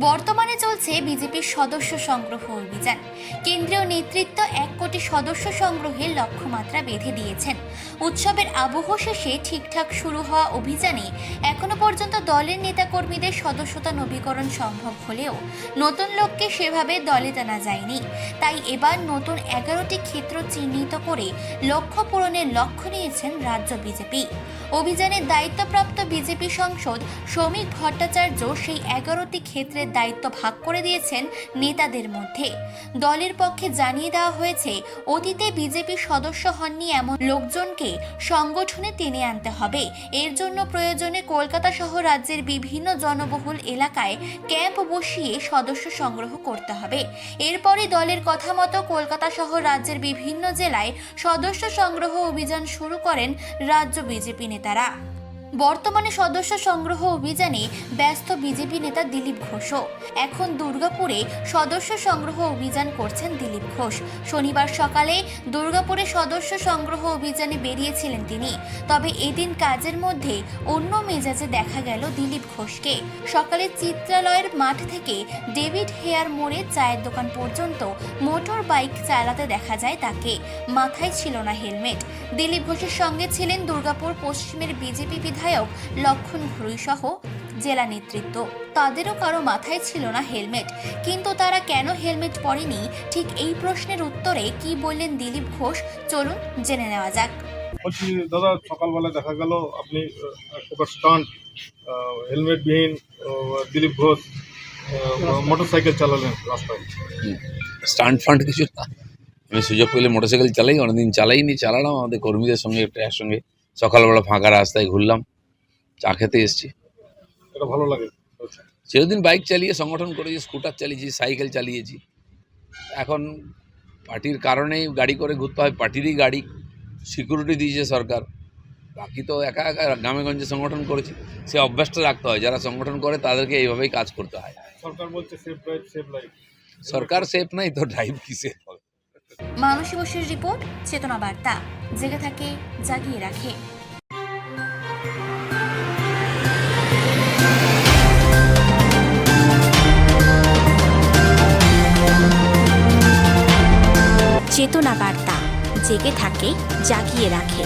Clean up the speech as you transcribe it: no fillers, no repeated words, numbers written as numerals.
বর্তমানে চলছে বিজেপির সদস্য সংগ্রহ অভিযান। কেন্দ্রীয় নেতৃত্ব 1 কোটি সদস্য সংগ্রহের লক্ষ্যমাত্রা বেঁধে দিয়েছেন। উৎসবের আবহ শেষে ঠিকঠাক শুরু হওয়া অভিযানে এখনো পর্যন্ত দলের নেতাকর্মীদের সদস্যতা নবীকরণ সম্ভব হলেও নতুন লোককে সেভাবে দলে টানা যায়নি। তাই এবার নতুন 11টি ক্ষেত্র চিহ্নিত করে লক্ষ্য পূরণের লক্ষ্য নিয়েছেন রাজ্য বিজেপি। অভিযানের দায়িত্বপ্রাপ্ত বিজেপি সাংসদ শ্রমিক ভট্টাচার্য সেই 11টি ক্ষেত্রের দায়িত্ব ভাগ করে দিয়েছেন নেতাদের মধ্যে। দলের পক্ষে জানিয়ে দেওয়া হয়েছে, অতীতে বিজেপি সদস্য হননি এমন লোকজনকে সংগঠনে টেনে আনতে হবে। এর জন্য প্রয়োজনে কলকাতা সহ রাজ্যের বিভিন্ন জনবহুল এলাকায় ক্যাম্প বসিয়ে সদস্য সংগ্রহ করতে হবে। এরপরই দলের কথা মতো কলকাতা সহ রাজ্যের বিভিন্ন জেলায় সদস্য সংগ্রহ অভিযান শুরু করেন রাজ্য বিজেপি নেতারা। বর্তমানে সদস্য সংগ্রহ অভিযানে ব্যস্ত বিজেপি নেতা দিলীপ ঘোষও। এখন দুর্গাপুরে সদস্য সংগ্রহ অভিযান করছেন দিলীপ ঘোষ। শনিবার সকালে দুর্গাপুরে সদস্য সংগ্রহ অভিযানে বেরিয়েছিলেন তিনি। তবে এদিন কাজের মধ্যে অন্য মেজাজে দেখা গেল দিলীপ ঘোষকে। সকালে চিত্রালয়ের মাঠ থেকে ডেভিড হেয়ার মোড়ে চায়ের দোকান পর্যন্ত মোটর বাইক চালাতে দেখা যায় তাকে। মাথায় ছিল না হেলমেট। দিলীপ ঘোষের সঙ্গে ছিলেন দুর্গাপুর পশ্চিমের বিজেপি বিধায়ক লক্ষণ ঘুরুই সহ জেলা নেতৃত্ব। তাদেরও কারো মাথায় ছিল না হেলমেট। কিন্তু তারা কেন হেলমেট পরেনি, ঠিক এই প্রশ্নের উত্তরে কি বললেন দিলীপ ঘোষ, চলুন জেনে নেওয়া যাক। বলছি দাদা, সকালবেলা দেখা গেল আপনি এক প্রকার স্টান্ট হেলমেটবিহীন দিলীপ ঘোষ মোটরসাইকেল চালালেন রাস্তায়। স্টান্ট ফান্ড কিছু না, আমি সুযোগ পেলে মোটরসাইকেল চালাই, অনেকদিন চালাইনি, চালালাম আমাদের কর্মীদের সঙ্গে একসঙ্গে সকালবেলা ফাঁকা রাস্তায় ঘুরলাম, চা খেতে এসেছি। এটা ভালো লাগে। সেদিন বাইক চালিয়ে সংগঠন করেছি, স্কুটার চালিয়েছি, সাইকেল চালিয়েছি। এখন পার্টির কারণেই গাড়ি করে ঘুরতে হয়, পার্টিরই গাড়ি, সিকিউরিটি দিয়েছে সরকার। বাকি তো একা একা গ্রামে গঞ্জে সংগঠন করেছি, সে অভ্যাসটা রাখতে হয়। যারা সংগঠন করে তাদেরকে এইভাবেই কাজ করতে হয়। সরকার বলছে সেফ ড্রাইভ সেভ লাইফ। সরকার সেফ নাই তো ড্রাইভ কি সেফ হবে? মানসী বসুর রিপোর্ট, চেতনা বার্তা। জেগে থাকে, জাগিয়ে রাখে। চেতনা বার্তা, জেগে থাকে, জাগিয়ে রাখে।